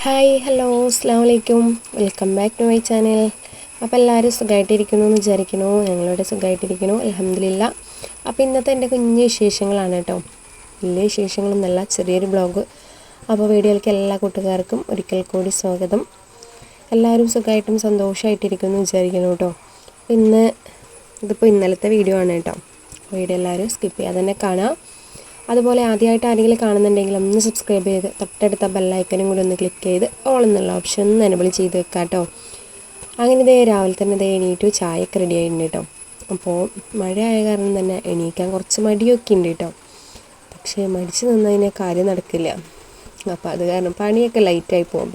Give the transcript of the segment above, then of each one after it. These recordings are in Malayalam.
ഹായ് ഹലോ അസ്സലാമു അലൈക്കും welcome back to my channel. അപ്പോൾ എല്ലാവരും സുഖമായിട്ടിരിക്കുന്നു എന്ന് വിചാരിക്കുന്നു. ഞങ്ങളിവിടെ സുഖമായിട്ടിരിക്കുന്നു അൽഹംദുലില്ലാ. അപ്പോൾ ഇന്നത്തെ എൻ്റെ കുഞ്ഞു വിശേഷങ്ങളാണ് കേട്ടോ, വലിയ വിശേഷങ്ങളൊന്നുമല്ല, ചെറിയൊരു ബ്ലോഗ്. അപ്പോൾ വീഡിയോയിലേക്ക് എല്ലാ കൂട്ടുകാർക്കും ഒരിക്കൽ കൂടി സ്വാഗതം. എല്ലാവരും സുഖമായിട്ടും സന്തോഷമായിട്ടിരിക്കുന്നു എന്ന് വിചാരിക്കുന്നു കേട്ടോ. ഇതിപ്പോൾ ഇന്നലത്തെ വീഡിയോ ആണ് കേട്ടോ. വീഡിയോ എല്ലാവരും സ്കിപ്പ് ചെയ്യാതെ തന്നെ കാണാം. അതുപോലെ ആദ്യമായിട്ട് ആരെങ്കിലും കാണുന്നുണ്ടെങ്കിൽ ഒന്ന് സബ്സ്ക്രൈബ് ചെയ്ത് തൊട്ടടുത്ത ബെല്ലൈക്കനും കൂടി ഒന്ന് ക്ലിക്ക് ചെയ്ത് ഓൾ എന്നുള്ള ഓപ്ഷൻ ഒന്ന് എനേബിൾ ചെയ്ത് വെക്കാം കേട്ടോ. അങ്ങനെ രാവിലെ തന്നെ എണീറ്റു, ചായയൊക്കെ റെഡി ആയിട്ടുണ്ട് കേട്ടോ. അപ്പോൾ മഴയായ കാരണം തന്നെ എണീക്കാൻ കുറച്ച് മടിയൊക്കെ ഉണ്ട് കേട്ടോ. പക്ഷേ മടിച്ച് നിന്നതിനെ കാര്യം നടക്കില്ല. അപ്പോൾ അത് കാരണം പണിയൊക്കെ ലൈറ്റായി പോകും.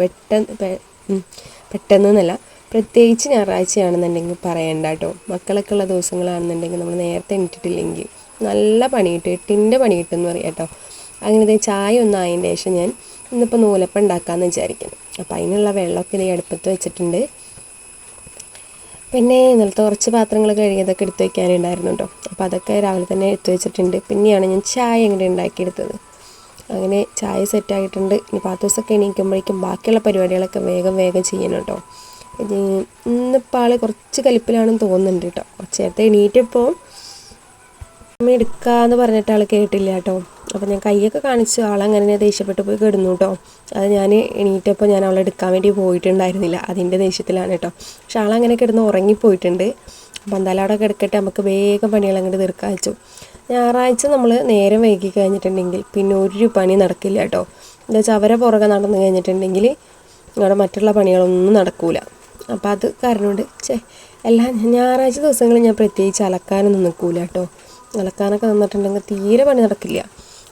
പെട്ടെന്നല്ല, പ്രത്യേകിച്ച് ഞായറാഴ്ചയാണെന്നുണ്ടെങ്കിൽ പറയണ്ട കേട്ടോ. മക്കളൊക്കെ ഉള്ള ദിവസങ്ങളാണെന്നുണ്ടെങ്കിൽ നമ്മൾ നേരത്തെ എണീറ്റിട്ടില്ലെങ്കിൽ നല്ല പണി കിട്ടും, 8ൻ്റെ പണി കിട്ടുമെന്ന് പറയാം കേട്ടോ. അങ്ങനെ ചായ ഒന്നായതിൻ്റെ ശേഷം ഞാൻ ഇന്നിപ്പോൾ നൂലപ്പം ഉണ്ടാക്കാമെന്ന് വിചാരിക്കുന്നു. അപ്പോൾ അതിനുള്ള വെള്ളമൊക്കെ അടുപ്പത്ത് വെച്ചിട്ടുണ്ട്. പിന്നെ ഇന്നലത്തെ കുറച്ച് പാത്രങ്ങൾ കഴുകിയതൊക്കെ എടുത്ത് വയ്ക്കാനുണ്ടായിരുന്നു കേട്ടോ. അപ്പോൾ അതൊക്കെ രാവിലെ തന്നെ എടുത്ത് വെച്ചിട്ടുണ്ട്. പിന്നെയാണ് ഞാൻ ചായ ഇങ്ങനെ ഉണ്ടാക്കിയെടുത്തത്. അങ്ങനെ ചായ സെറ്റായിട്ടുണ്ട്. ഇനി 10 ദിവസമൊക്കെ എണീക്കുമ്പോഴേക്കും ബാക്കിയുള്ള പരിപാടികളൊക്കെ വേഗം ചെയ്യണം കേട്ടോ. ഇന്നിപ്പോൾ ആൾ കുറച്ച് കലിപ്പിലാണെന്ന് തോന്നുന്നുണ്ട് കേട്ടോ. കുറച്ച് നേരത്തെ എണീറ്റപ്പോൾ എടുക്കാമെന്ന് പറഞ്ഞിട്ട് ആൾ കേട്ടില്ല കേട്ടോ. അപ്പോൾ ഞാൻ കൈയൊക്കെ കാണിച്ചു, ആളങ്ങനെ ദേഷ്യപ്പെട്ട് പോയി കിടന്നു കേട്ടോ. അത് ഞാൻ എണീറ്റപ്പോൾ ഞാൻ അവളെ എടുക്കാൻ വേണ്ടി പോയിട്ടുണ്ടായിരുന്നില്ല, അതിൻ്റെ ദേഷ്യത്തിലാണ് കേട്ടോ. പക്ഷെ ആളങ്ങനെ കിടന്ന് ഉറങ്ങിപ്പോയിട്ടുണ്ട്. അപ്പോൾ എന്തായാലും അവിടെ കിടക്കട്ടെ, നമുക്ക് വേഗം പണികൾ അങ്ങോട്ട് തീർക്കാൻ വെച്ചു. ഞായറാഴ്ച നമ്മൾ നേരം വൈകി കഴിഞ്ഞിട്ടുണ്ടെങ്കിൽ പിന്നെ ഒരു പണി നടക്കില്ല കേട്ടോ. എന്താ വെച്ചാൽ അവരെ പുറകെ നടന്നു കഴിഞ്ഞിട്ടുണ്ടെങ്കിൽ അവിടെ മറ്റുള്ള പണികളൊന്നും നടക്കൂല. അപ്പോൾ അത് കാരണം കൊണ്ട് എല്ലാ ഞായറാഴ്ച ദിവസങ്ങളിൽ ഞാൻ പ്രത്യേകിച്ച് അലക്കാനൊന്നും നിൽക്കൂല കേട്ടോ. അലക്കാനൊക്കെ നിന്നിട്ടുണ്ടെങ്കിൽ തീരെ പണി നടക്കില്ല.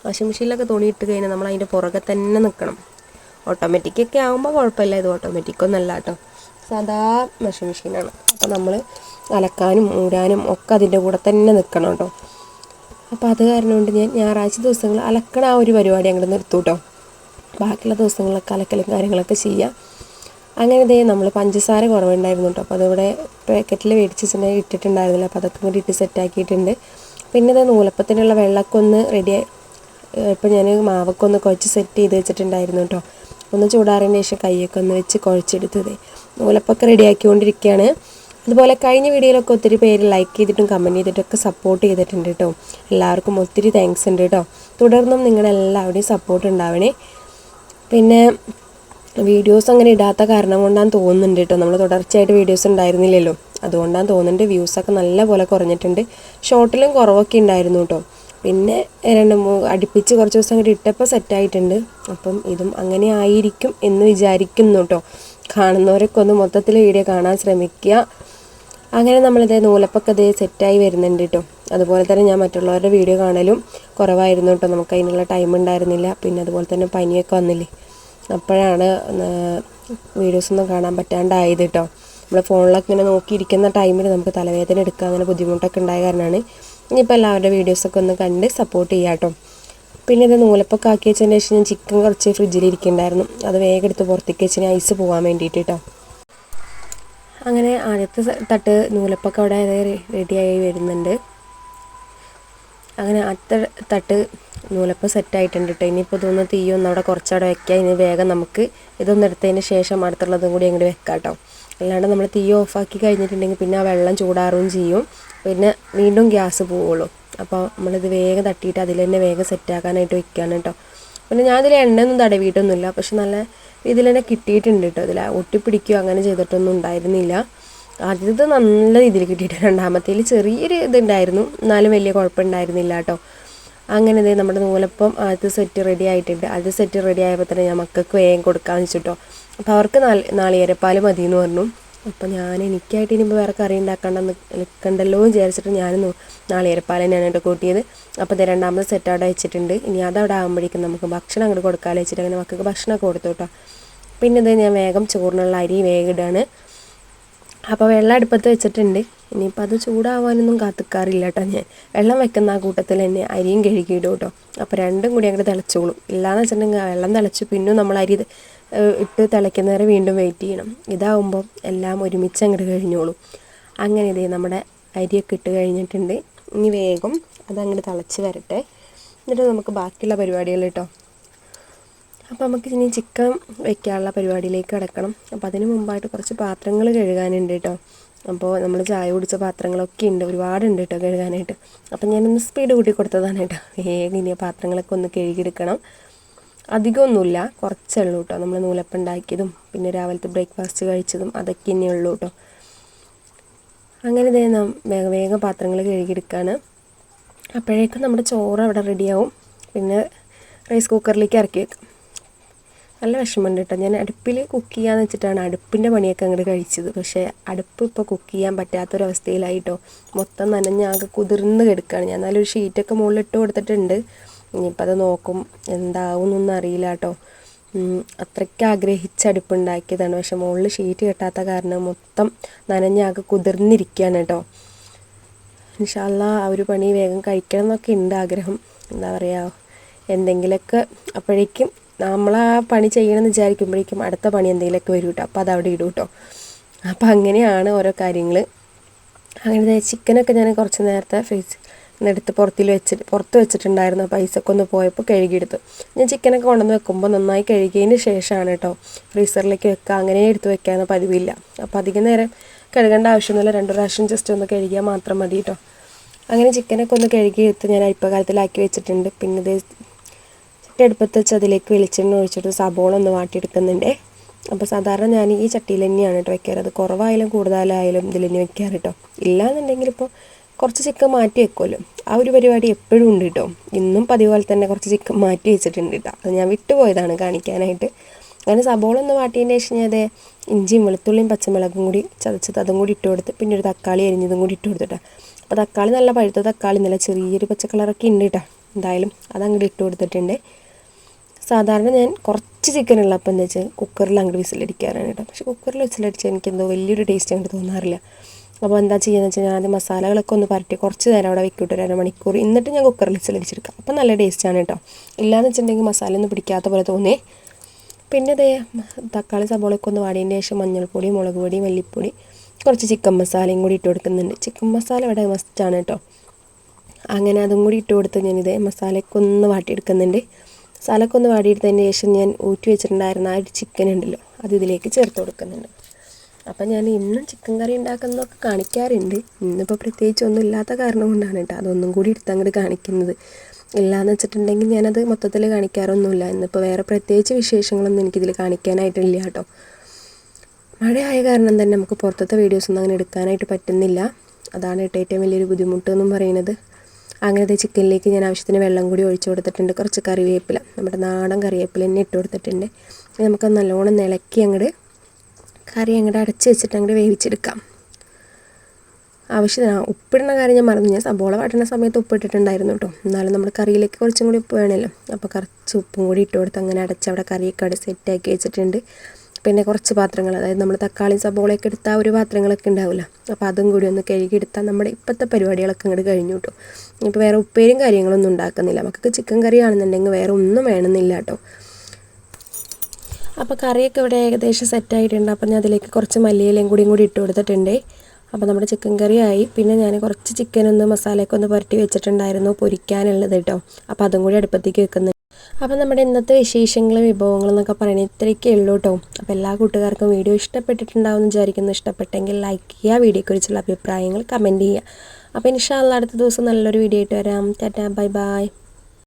വാഷിംഗ് മെഷീനിലൊക്കെ തുണി ഇട്ട് കഴിഞ്ഞാൽ നമ്മൾ അതിൻ്റെ പുറകെ തന്നെ നിൽക്കണം. ഓട്ടോമാറ്റിക്കൊക്കെ ആകുമ്പോൾ കുഴപ്പമില്ല, ഇത് ഓട്ടോമാറ്റിക്കൊന്നല്ല കേട്ടോ, സാധാ വാഷിംഗ് മെഷീനാണ്. അപ്പോൾ നമ്മൾ അലക്കാനും മൂടാനും ഒക്കെ അതിൻ്റെ കൂടെ തന്നെ നിൽക്കണം കേട്ടോ. അപ്പോൾ അത് കാരണം കൊണ്ട് ഞാൻ ഞായറാഴ്ച ദിവസങ്ങൾ അലക്കണ ആ ഒരു പരിപാടി അങ്ങോട്ട് നിർത്തും കേട്ടോ. ബാക്കിയുള്ള ദിവസങ്ങളിലൊക്കെ അലക്കലും കാര്യങ്ങളൊക്കെ ചെയ്യാം. അങ്ങനെ നമ്മൾ പഞ്ചസാര കുറവുണ്ടായിരുന്നു കേട്ടോ. അപ്പോൾ അതിവിടെ പാക്കറ്റിൽ മേടിച്ചിട്ട് ഇട്ടിട്ടുണ്ടായിരുന്നില്ല. അപ്പോൾ അതൊക്കെ കൂടി ഇട്ട് സെറ്റാക്കിയിട്ടുണ്ട്. പിന്നെ നൂലപ്പത്തിനുള്ള വെള്ളമൊക്കെ ഒന്ന് റെഡിയായി. ഇപ്പോൾ ഞാൻ മാവൊക്കെ ഒന്ന് കുഴച്ച് സെറ്റ് ചെയ്ത് വെച്ചിട്ടുണ്ടായിരുന്നു കേട്ടോ. ഒന്ന് ചൂടാറിന് ശേഷം കൈയൊക്കെ ഒന്ന് വെച്ച് കുഴച്ചെടുത്തത് നൂലപ്പൊക്കെ റെഡിയാക്കിക്കൊണ്ടിരിക്കുകയാണ്. അതുപോലെ കഴിഞ്ഞ വീഡിയോയിലൊക്കെ ഒത്തിരി പേര് ലൈക്ക് ചെയ്തിട്ടും കമൻറ്റ് ചെയ്തിട്ടൊക്കെ സപ്പോർട്ട് ചെയ്തിട്ടുണ്ട് കേട്ടോ. എല്ലാവർക്കും ഒത്തിരി താങ്ക്സ് ഉണ്ട് കേട്ടോ. തുടർന്നും നിങ്ങളെല്ലാവരുടെയും സപ്പോർട്ട് ഉണ്ടാവണേ. പിന്നെ വീഡിയോസ് അങ്ങനെ ഇടാത്ത കാരണം കൊണ്ടാണ് തോന്നുന്നുണ്ട് കേട്ടോ. നമ്മൾ തുടർച്ചയായിട്ട് വീഡിയോസ് ഉണ്ടായിരുന്നില്ലല്ലോ, അതുകൊണ്ടാണ് തോന്നുന്നുണ്ട്. വ്യൂസൊക്കെ നല്ല പോലെ കുറഞ്ഞിട്ടുണ്ട്. ഷോർട്ടിലും കുറവൊക്കെ ഉണ്ടായിരുന്നു കേട്ടോ. പിന്നെ അടുപ്പിച്ച് കുറച്ച് ദിവസം അങ്ങോട്ട് ഇട്ടപ്പോൾ സെറ്റായിട്ടുണ്ട്. അപ്പം ഇതും അങ്ങനെ ആയിരിക്കും എന്ന് വിചാരിക്കുന്നു കേട്ടോ. കാണുന്നവരൊക്കെ ഒന്ന് മൊത്തത്തിൽ വീഡിയോ കാണാൻ ശ്രമിക്കുക. അങ്ങനെ നമ്മളിത് നൂലപ്പൊക്കെ സെറ്റായി വരുന്നുണ്ട് കേട്ടോ. അതുപോലെ തന്നെ ഞാൻ മറ്റുള്ളവരുടെ വീഡിയോ കാണലും കുറവായിരുന്നു കേട്ടോ. നമുക്ക് അതിനുള്ള ടൈം ഉണ്ടായിരുന്നില്ല. പിന്നെ അതുപോലെ തന്നെ പനിയൊക്കെ വന്നില്ലേ, അപ്പോഴാണ് വീഡിയോസൊന്നും കാണാൻ പറ്റാണ്ടായത് കേട്ടോ. നമ്മൾ ഫോണിലൊക്കെ ഇങ്ങനെ നോക്കിയിരിക്കുന്ന ടൈമിൽ നമുക്ക് തലവേദന എടുക്കുക, അങ്ങനെ ബുദ്ധിമുട്ടൊക്കെ ഉണ്ടായ കാരണമാണ്. ഇനിയിപ്പോൾ എല്ലാവരുടെ വീഡിയോസൊക്കെ ഒന്ന് കണ്ട് സപ്പോർട്ട് ചെയ്യാം കേട്ടോ. പിന്നെ ഇത് നൂലപ്പൊക്കെ ആക്കി വെച്ചതിന് ശേഷം ഞാൻ ചിക്കൻ കുറച്ച് ഫ്രിഡ്ജിലിരിക്കുന്നുണ്ടായിരുന്നു. അത് വേഗം എടുത്ത് പുറത്തേക്ക് വെച്ച് ഞാൻ ഐസ് പോകാൻ വേണ്ടിയിട്ട് കേട്ടോ. അങ്ങനെ ആദ്യത്തെ തട്ട് നൂലപ്പൊക്കെ അവിടെ റെഡിയായി വരുന്നുണ്ട്. അങ്ങനെ അടുത്ത തട്ട് നൂലപ്പം സെറ്റായിട്ടുണ്ട് കേട്ടോ. ഇനിയിപ്പോൾ ഇതൊന്ന് തീയൊന്ന് അവിടെ കുറച്ചവിടെ വെക്കാം. ഇനി വേഗം നമുക്ക് ഇതൊന്നും എടുത്തതിന് ശേഷം അടുത്തുള്ളതും കൂടി അങ്ങോട്ട് വെക്കാം കേട്ടോ. അല്ലാണ്ട് നമ്മൾ തീ ഓഫാക്കി കഴിഞ്ഞിട്ടുണ്ടെങ്കിൽ പിന്നെ ആ വെള്ളം ചൂടാറുകയും ചെയ്യും, പിന്നെ വീണ്ടും ഗ്യാസ് പോവുള്ളൂ. അപ്പോൾ നമ്മളിത് വേഗം തട്ടിയിട്ട് അതിൽ തന്നെ വേഗം സെറ്റാക്കാനായിട്ട് വെക്കുകയാണ് കേട്ടോ. പിന്നെ ഞാൻ ഇതിൽ എണ്ണയൊന്നും തടവിയിട്ടൊന്നുമില്ല, പക്ഷെ നല്ല ഇതിൽ തന്നെ കിട്ടിയിട്ടുണ്ട് കേട്ടോ. ഇതിൽ ഒട്ടിപ്പിടിക്കുകയോ അങ്ങനെ ചെയ്തിട്ടൊന്നും ഉണ്ടായിരുന്നില്ല. ആദ്യത്തെ നല്ല രീതിയിൽ കിട്ടിയിട്ട്, രണ്ടാമത്തേൽ ചെറിയൊരു ഇതുണ്ടായിരുന്നു, എന്നാലും വലിയ കുഴപ്പമുണ്ടായിരുന്നില്ല കേട്ടോ. അങ്ങനെ നമ്മുടെ നൂലപ്പം ആദ്യത്തെ സെറ്റ് റെഡി ആയിട്ടുണ്ട്. ആദ്യത്തെ സെറ്റ് റെഡി ആയപ്പോൾ തന്നെ ഞാൻ മക്കൾക്ക് വേഗം കൊടുക്കാമെന്ന് വെച്ചിട്ടോ. അപ്പോൾ അവർക്ക് നാളികേരപ്പാൽ മതി എന്ന് പറഞ്ഞു. അപ്പോൾ എനിക്കായിട്ട് ഇനിയിപ്പോൾ വേറെ കറി നിൽക്കണ്ടല്ലോ എന്ന് വിചാരിച്ചിട്ട് ഞാൻ നാളികേരപ്പാൽ തന്നെയാണ് കേട്ടോ കൂട്ടിയത്. അപ്പോൾ രണ്ടാമത്തെ സെറ്റ് അവിടെ വെച്ചിട്ടുണ്ട്. ഇനി അതവിടെ ആകുമ്പോഴേക്കും നമുക്ക് ഭക്ഷണം അങ്ങോട്ട് കൊടുക്കാമെന്ന് വെച്ചിട്ട് അങ്ങനെ മക്കൾക്ക് ഭക്ഷണമൊക്കെ കൊടുത്തു കേട്ടോ. പിന്നെ ഞാൻ വേഗം ചോറിനുള്ള അരി വേഗം ഇടാണ്. അപ്പോൾ വെള്ളം അടുപ്പത്ത് വെച്ചിട്ടുണ്ട്. ഇനിയിപ്പോൾ അത് ചൂടാവാനൊന്നും കാത്തിക്കാറില്ല കേട്ടോ. ഞാൻ വെള്ളം വെക്കുന്ന ആ കൂട്ടത്തിൽ തന്നെ അരിയും കഴുകിയിടും കേട്ടോ. അപ്പോൾ രണ്ടും കൂടി അങ്ങോട്ട് തിളച്ചോളും. ഇല്ലയെന്ന് വെച്ചിട്ടുണ്ടെങ്കിൽ വെള്ളം തിളച്ചു പിന്നെ നമ്മൾ അരി ഇട്ട് തിളയ്ക്കുന്നവരെ വീണ്ടും വെയിറ്റ് ചെയ്യണം. ഇതാവുമ്പോൾ എല്ലാം ഒരുമിച്ച് അങ്ങോട്ട് കഴിഞ്ഞോളും. അങ്ങനെ നമ്മുടെ അരിയൊക്കെ ഇട്ട് കഴിഞ്ഞിട്ടുണ്ട്. ഇനി വേഗം അതങ്ങോട്ട് തിളച്ച് വരട്ടെ, എന്നിട്ട് നമുക്ക് ബാക്കിയുള്ള പരിപാടികൾ കേട്ടോ. അപ്പോൾ നമുക്ക് ഇനി ചിക്കൻ വെക്കാനുള്ള പരിപാടിയിലേക്ക് കിടക്കണം. അപ്പോൾ അതിന് മുമ്പായിട്ട് കുറച്ച് പാത്രങ്ങൾ കഴുകാനുണ്ട് കേട്ടോ. അപ്പോൾ നമ്മൾ ചായ കുടിച്ച പാത്രങ്ങളൊക്കെ ഉണ്ട്, ഒരുപാടുണ്ട് കേട്ടോ കഴുകാനായിട്ട്. അപ്പം ഞാനൊന്ന് സ്പീഡ് കൂട്ടി കൊടുത്തതാണ് കേട്ടോ. വേഗം ഇനി പാത്രങ്ങളൊക്കെ ഒന്ന് കഴുകിയെടുക്കണം. അധികമൊന്നുമില്ല, കുറച്ചേ ഉള്ളൂ കേട്ടോ. നമ്മൾ നൂലപ്പം ഉണ്ടാക്കിയതും പിന്നെ രാവിലത്തെ ബ്രേക്ക്ഫാസ്റ്റ് കഴിച്ചതും അതൊക്കെ ഇനി ഉള്ളൂ കേട്ടോ. അങ്ങനെ ഇതേ വേഗം വേഗം പാത്രങ്ങൾ കഴുകിയെടുക്കുകയാണ്. അപ്പോഴേക്കും നമ്മുടെ ചോറ് അവിടെ റെഡിയാവും. പിന്നെ റൈസ് കുക്കറിലേക്ക് ഇറക്കി വെക്കാം. നല്ല വിഷമമുണ്ട് കേട്ടോ. ഞാൻ അടുപ്പിൽ കുക്ക് ചെയ്യാന്ന് വെച്ചിട്ടാണ് അടുപ്പിൻ്റെ പണിയൊക്കെ അങ്ങോട്ട് കഴിച്ചത്. പക്ഷേ അടുപ്പ് ഇപ്പോൾ കുക്ക് ചെയ്യാൻ പറ്റാത്തൊരവസ്ഥയിലായിട്ടോ. മൊത്തം നനഞ്ഞാകെ കുതിർന്ന് കിടക്കുകയാണ്. ഞാൻ നല്ലൊരു ഷീറ്റൊക്കെ മുകളിലിട്ട് കൊടുത്തിട്ടുണ്ട്. ഇനിയിപ്പോൾ അത് നോക്കും എന്താവും എന്നൊന്നും അറിയില്ല കേട്ടോ. അത്രയ്ക്ക് ആഗ്രഹിച്ച് അടുപ്പുണ്ടാക്കിയതാണ്. പക്ഷെ മുകളിൽ ഷീറ്റ് കെട്ടാത്ത കാരണം മൊത്തം നനഞ്ഞാകെ കുതിർന്നിരിക്കുകയാണ് കേട്ടോ. ഇൻഷാ അല്ലാ ആ ഒരു പണി വേഗം കഴിക്കണം എന്നൊക്കെ ഉണ്ട് ആഗ്രഹം. എന്താ പറയുക, എന്തെങ്കിലുമൊക്കെ അപ്പോഴേക്കും നമ്മൾ ആ പണി ചെയ്യണമെന്ന് വിചാരിക്കുമ്പോഴേക്കും അടുത്ത പണി എന്തെങ്കിലുമൊക്കെ വരും കേട്ടോ. അപ്പോൾ അതവിടെ ഇടും കേട്ടോ. അപ്പോൾ അങ്ങനെയാണ് ഓരോ കാര്യങ്ങൾ. അങ്ങനെ ചിക്കനൊക്കെ ഞാൻ കുറച്ച് നേരത്തെ എടുത്ത് പുറത്ത് വെച്ചിട്ടുണ്ടായിരുന്നു. പൈസയൊക്കെ ഒന്ന് പോയപ്പോൾ കഴുകിയെടുത്തു. ഞാൻ ചിക്കനൊക്കെ കൊണ്ടുവന്ന് വെക്കുമ്പോൾ നന്നായി കഴുകിയതിന് ശേഷമാണ് കേട്ടോ ഫ്രീസറിലേക്ക് വെക്കുക. അങ്ങനെ എടുത്ത് വെക്കാമെന്ന് പതിവില്ല. അപ്പോൾ അധികം നേരം കഴുകേണ്ട ആവശ്യമൊന്നുമില്ല, 2 പ്രാവശ്യം ജസ്റ്റ് ഒന്ന് കഴുകിയാൽ മാത്രം മതി കേട്ടോ. അങ്ങനെ ചിക്കനൊക്കെ ഒന്ന് കഴുകിയെടുത്ത് ഞാൻ അരിപ്പകാലത്തിലാക്കി വെച്ചിട്ടുണ്ട്. പിന്നെ ഇത് അടുപ്പത്ത് വെച്ച് അതിലേക്ക് വെളിച്ചെണ്ണ ഒഴിച്ചിട്ട് സബോള ഒന്ന് വാട്ടിയെടുക്കുന്നുണ്ട്. അപ്പോൾ സാധാരണ ഞാൻ ഈ ചട്ടിയിൽ തന്നെയാണ് കേട്ടോ വെക്കാറ്. അത് കുറവായാലും കൂടുതലായാലും ഇതിൽ തന്നെ വെക്കാറ് കേട്ടോ. ഇല്ലാന്നുണ്ടെങ്കിൽ ഇപ്പോൾ കുറച്ച് ചിക്കൻ മാറ്റി വെക്കുമല്ലോ, ആ ഒരു പരിപാടി എപ്പോഴും ഉണ്ട് കേട്ടോ. ഇന്നും പതിവ് പോലെ തന്നെ കുറച്ച് ചിക്കൻ മാറ്റി വെച്ചിട്ടുണ്ട് കേട്ടോ. അത് ഞാൻ വിട്ടുപോയതാണ് കാണിക്കാനായിട്ട്. അങ്ങനെ സബോള ഒന്ന് വാട്ടിയതിന് ശേഷം ഞാൻ അതേ ഇഞ്ചിയും വെളുത്തുള്ളിയും പച്ചമുളകും കൂടി ചതച്ചത് അതും കൂടി ഇട്ട് കൊടുത്ത് പിന്നെ ഒരു തക്കാളി അരിഞ്ഞതും കൂടി ഇട്ട് കൊടുത്തിട്ടാ. അപ്പോൾ തക്കാളി നല്ല പഴുത്ത തക്കാളി, നല്ല ചെറിയൊരു പച്ചക്കളറൊക്കെ ഉണ്ട് കേട്ടോ. എന്തായാലും അതങ്ങോട്ട് ഇട്ട് കൊടുത്തിട്ടുണ്ട്. സാധാരണ ഞാൻ കുറച്ച് ചിക്കൻ ഉള്ളപ്പോൾ എന്താ വെച്ചാൽ കുക്കറിൽ അങ്ങോട്ട് വിസിലടിക്കാറാണ് കേട്ടോ. പക്ഷേ കുക്കറിൽ വിസിലടിച്ചാൽ എനിക്കെന്തോ വലിയൊരു ടേസ്റ്റ് അങ്ങോട്ട് തോന്നാറില്ല. അപ്പോൾ എന്താ ചെയ്യുകയെന്ന് വെച്ചാൽ ഞാൻ ആദ്യം മസാലകളൊക്കെ ഒന്ന് പരട്ടി കുറച്ച് നേരം അവിടെ വെക്കൂട്ടോ, 1 അരമണിക്കൂർ. എന്നിട്ട് ഞാൻ കുക്കറിൽ വിസിലടിച്ചെടുക്കാം. അപ്പോൾ നല്ല ടേസ്റ്റാണ് കേട്ടോ. ഇല്ലയെന്ന് വെച്ചിട്ടുണ്ടെങ്കിൽ മസാല ഒന്നും പിടിക്കാത്ത പോലെ തോന്നേ. പിന്നെ അതേ തക്കാളി സബോളയൊക്കെ ഒന്ന് വാടിയതിന് ശേഷം മഞ്ഞൾപ്പൊടി, മുളക് പൊടി, മല്ലിപ്പൊടി, കുറച്ച് ചിക്കൻ മസാലയും കൂടി ഇട്ട് കൊടുക്കുന്നുണ്ട്. ചിക്കൻ മസാല ഇവിടെ മസ്റ്റാണ് കേട്ടോ. അങ്ങനെ അതും കൂടി ഇട്ട് കൊടുത്ത് ഞാനിതേ മസാലയൊക്കെ ഒന്ന് വാട്ടിയെടുക്കുന്നുണ്ട്. മസാലയൊക്കെ ഒന്ന് വാടിയെടുത്തതിന് ശേഷം ഞാൻ ഊറ്റി വെച്ചിട്ടുണ്ടായിരുന്ന ആ ഒരു ചിക്കൻ ഉണ്ടല്ലോ, അത് ഇതിലേക്ക് ചേർത്ത് കൊടുക്കുന്നുണ്ട്. അപ്പം ഞാൻ ഇന്നും ചിക്കൻ കറി ഉണ്ടാക്കുന്നതൊക്കെ കാണിക്കാറുണ്ട്. ഇന്നിപ്പോൾ പ്രത്യേകിച്ച് ഒന്നും ഇല്ലാത്ത കാരണം കൊണ്ടാണ് കേട്ടോ അതൊന്നും കൂടി എടുത്ത് അങ്ങോട്ട് കാണിക്കുന്നത്. ഇല്ലയെന്ന് വെച്ചിട്ടുണ്ടെങ്കിൽ ഞാനത് മൊത്തത്തിൽ കാണിക്കാറൊന്നുമില്ല. ഇന്നിപ്പോൾ വേറെ പ്രത്യേകിച്ച് വിശേഷങ്ങളൊന്നും എനിക്കിതിൽ കാണിക്കാനായിട്ടില്ല കേട്ടോ. മഴയായ കാരണം തന്നെ നമുക്ക് പുറത്തത്തെ വീഡിയോസൊന്നും അങ്ങനെ എടുക്കാനായിട്ട് പറ്റുന്നില്ല. അതാണ് കേട്ടോ ഏറ്റവും വലിയൊരു ബുദ്ധിമുട്ട് എന്നും പറയുന്നത്. അങ്ങനത്തെ ചിക്കനിലേക്ക് ഞാൻ ആവശ്യത്തിന് വെള്ളം കൂടി ഒഴിച്ചു കൊടുത്തിട്ടുണ്ട്. കുറച്ച് കറിവേപ്പില, നമ്മുടെ നാടൻ കറിവേപ്പില തന്നെ ഇട്ട് കൊടുത്തിട്ടുണ്ട്. നമുക്ക് നല്ലോണം ഇളക്കി അങ്ങോട്ട് കറി അങ്ങോട്ട് അടച്ച് വെച്ചിട്ട് അങ്ങോട്ട് വേവിച്ചെടുക്കാം. ആവശ്യത്തിന് ഉപ്പിടുന്ന കാര്യം ഞാൻ മറന്നു. ഞാൻ സബോള വാട്ടുന്ന സമയത്ത് ഉപ്പിട്ടിട്ടുണ്ടായിരുന്നു കേട്ടോ. എന്നാലും നമ്മൾ കറിയിലേക്ക് കുറച്ചും കൂടി ഉപ്പ് വേണമല്ലോ. അപ്പോൾ കുറച്ച് ഉപ്പും കൂടി ഇട്ട് കൊടുത്ത് അങ്ങനെ അടച്ച് അവിടെ കറിയൊക്കെ അവിടെ സെറ്റാക്കി വെച്ചിട്ടുണ്ട്. പിന്നെ കുറച്ച് പാത്രങ്ങൾ, അതായത് നമ്മൾ തക്കാളി സബോളയൊക്കെ എടുത്താൽ ഒരു പാത്രങ്ങളൊക്കെ ഉണ്ടാവില്ല. അപ്പോൾ അതും കൂടി ഒന്ന് കഴുകിയെടുത്താൽ നമ്മുടെ ഇപ്പോഴത്തെ പരിപാടികളൊക്കെ അങ്ങോട്ട് കഴിഞ്ഞു കേട്ടോ. ഇപ്പോൾ വേറെ ഉപ്പേരും കാര്യങ്ങളൊന്നും ഉണ്ടാക്കുന്നില്ല. നമുക്ക് ചിക്കൻ കറി ആണെന്നുണ്ടെങ്കിൽ വേറെ ഒന്നും വേണമെന്നില്ല കേട്ടോ. അപ്പോൾ കറിയൊക്കെ ഇവിടെ ഏകദേശം സെറ്റായിട്ടുണ്ട്. അപ്പം ഞാൻ അതിലേക്ക് കുറച്ച് മല്ലിയിലയും കൂടി ഇട്ട് കൊടുത്തിട്ടുണ്ട്. അപ്പോൾ നമ്മുടെ ചിക്കൻ കറിയായി. പിന്നെ ഞാൻ കുറച്ച് ചിക്കനൊന്ന് മസാലയൊക്കെ ഒന്ന് പുരട്ടി വെച്ചിട്ടുണ്ടായിരുന്നു പൊരിക്കാനുള്ളത് കേട്ടോ. അപ്പോൾ അതും കൂടി അടുപ്പത്തേക്ക് വെക്കുന്നത്. അപ്പോൾ നമ്മുടെ ഇന്നത്തെ വിശേഷങ്ങളും വിഭവങ്ങളും എന്നൊക്കെ പറയുന്നത് ഇത്രയൊക്കെ ഉള്ളൂ കേട്ടോ. അപ്പോൾ എല്ലാ കൂട്ടുകാർക്കും വീഡിയോ ഇഷ്ടപ്പെട്ടിട്ടുണ്ടാവും എന്ന് വിചാരിക്കുന്നു. ഇഷ്ടപ്പെട്ടെങ്കിൽ ലൈക്ക് ചെയ്യുക, വീഡിയോയെക്കുറിച്ചുള്ള അഭിപ്രായങ്ങൾ കമൻറ്റ് ചെയ്യുക. അപ്പോൾ ഇൻഷാ അല്ലാ അടുത്ത ദിവസം നല്ലൊരു വീഡിയോ ആയിട്ട് വരാം. Tata, bye bye.